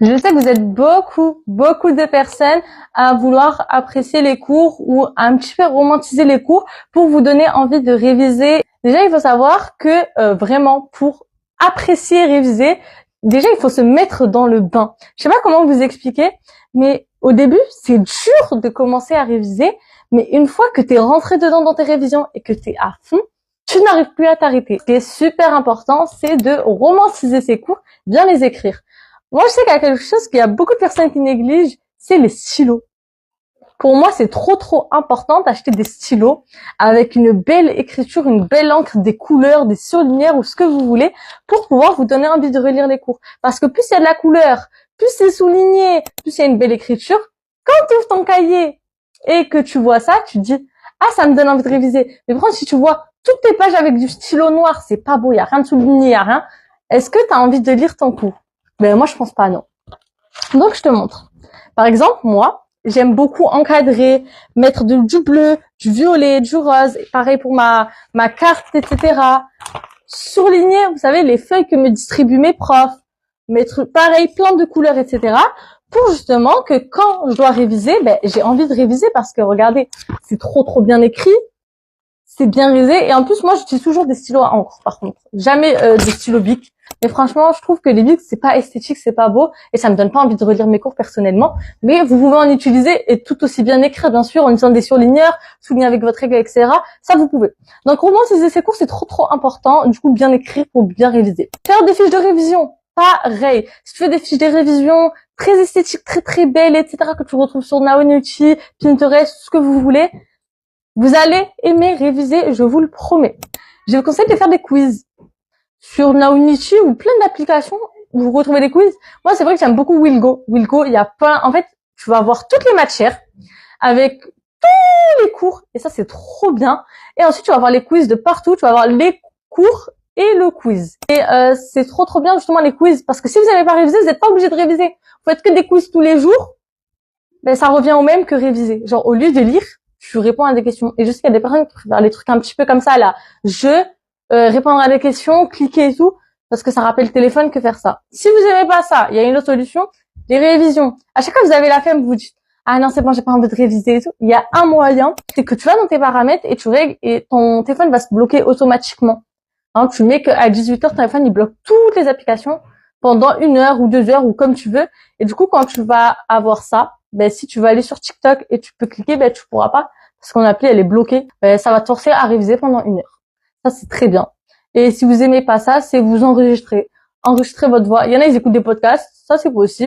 Je sais que vous êtes beaucoup de personnes à vouloir apprécier les cours ou un petit peu romantiser les cours pour vous donner envie de réviser. Déjà, il faut savoir que vraiment pour apprécier et réviser, déjà il faut se mettre dans le bain. Je sais pas comment vous expliquer, mais au début, c'est dur de commencer à réviser, mais une fois que tu es rentré dedans dans tes révisions et que tu es à fond, tu n'arrives plus à t'arrêter. Ce qui est super important, c'est de romantiser ces cours, bien les écrire. Moi, je sais qu'il y a quelque chose qu'il y a beaucoup de personnes qui négligent, c'est les stylos. Pour moi, c'est trop important d'acheter des stylos avec une belle écriture, une belle encre, des couleurs, des surligneurs ou ce que vous voulez pour pouvoir vous donner envie de relire les cours. Parce que plus il y a de la couleur, plus c'est souligné, plus il y a une belle écriture, quand tu ouvres ton cahier et que tu vois ça, tu te dis « Ah, ça me donne envie de réviser ». Mais par contre, si tu vois toutes tes pages avec du stylo noir, c'est pas beau, il y a rien de souligné, il y a rien. Est-ce que tu as envie de lire ton cours? Ben moi, je pense pas, non. Donc, je te montre. Par exemple, moi, j'aime beaucoup encadrer, mettre du bleu, du violet, du rose. Pareil pour ma carte, etc. Surligner, vous savez, les feuilles que me distribuent mes profs. Mettre, pareil, plein de couleurs, etc. Pour justement que quand je dois réviser, ben, j'ai envie de réviser parce que regardez, c'est trop bien écrit. C'est bien révisé. Et en plus, moi, j'utilise toujours des stylos à encre, par contre. Jamais des stylos Bic. Mais franchement, je trouve que les Bic, c'est pas esthétique, c'est pas beau. Et ça me donne pas envie de relire mes cours personnellement. Mais vous pouvez en utiliser et tout aussi bien écrire, bien sûr, en utilisant des surligneurs, souligner avec votre règle, etc. Ça, vous pouvez. Donc, romantiser ces cours, c'est trop important. Du coup, bien écrire pour bien réviser. Faire des fiches de révision. Pareil. Si tu fais des fiches de révision très esthétiques, très belles, etc., que tu retrouves sur Naonuchi, Pinterest, tout ce que vous voulez, vous allez aimer réviser, je vous le promets. Je vous conseille de faire des quiz sur Naonichi ou plein d'applications où vous retrouvez des quiz. Moi, c'est vrai que j'aime beaucoup Willgo. Willgo, il y a plein, en fait, tu vas avoir toutes les matières avec tous les cours et ça, c'est trop bien. Et ensuite, tu vas avoir les quiz de partout. Tu vas avoir les cours et le quiz. Et c'est trop bien justement les quiz parce que si vous n'avez pas révisé, vous n'êtes pas obligé de réviser. Vous faites que des quiz tous les jours. Ben, ça revient au même que réviser. Genre, au lieu de lire, tu réponds à des questions. Et je sais qu'il y a des personnes qui préfèrent les trucs un petit peu comme ça, là. Répondre à des questions, cliquer et tout, parce que ça rappelle le téléphone que faire ça. Si vous aimez pas ça, il y a une autre solution, les révisions. À chaque fois que vous avez la flemme, vous dites, ah non, c'est bon, j'ai pas envie de réviser et tout. Il y a un moyen, c'est que tu vas dans tes paramètres et tu règles et ton téléphone va se bloquer automatiquement. Hein, tu mets qu'à 18h, ton téléphone, il bloque toutes les applications pendant 1 heure ou 2 heures ou comme tu veux. Et du coup, quand tu vas avoir ça, ben, si tu vas aller sur TikTok et tu peux cliquer, ben, tu pourras pas. Parce qu'on appli, elle est bloquée. Ben, ça va te forcer à réviser pendant 1 heure. Ça, c'est très bien. Et si vous aimez pas ça, c'est vous enregistrer. Enregistrer votre voix. Il y en a, ils écoutent des podcasts. Ça, c'est possible.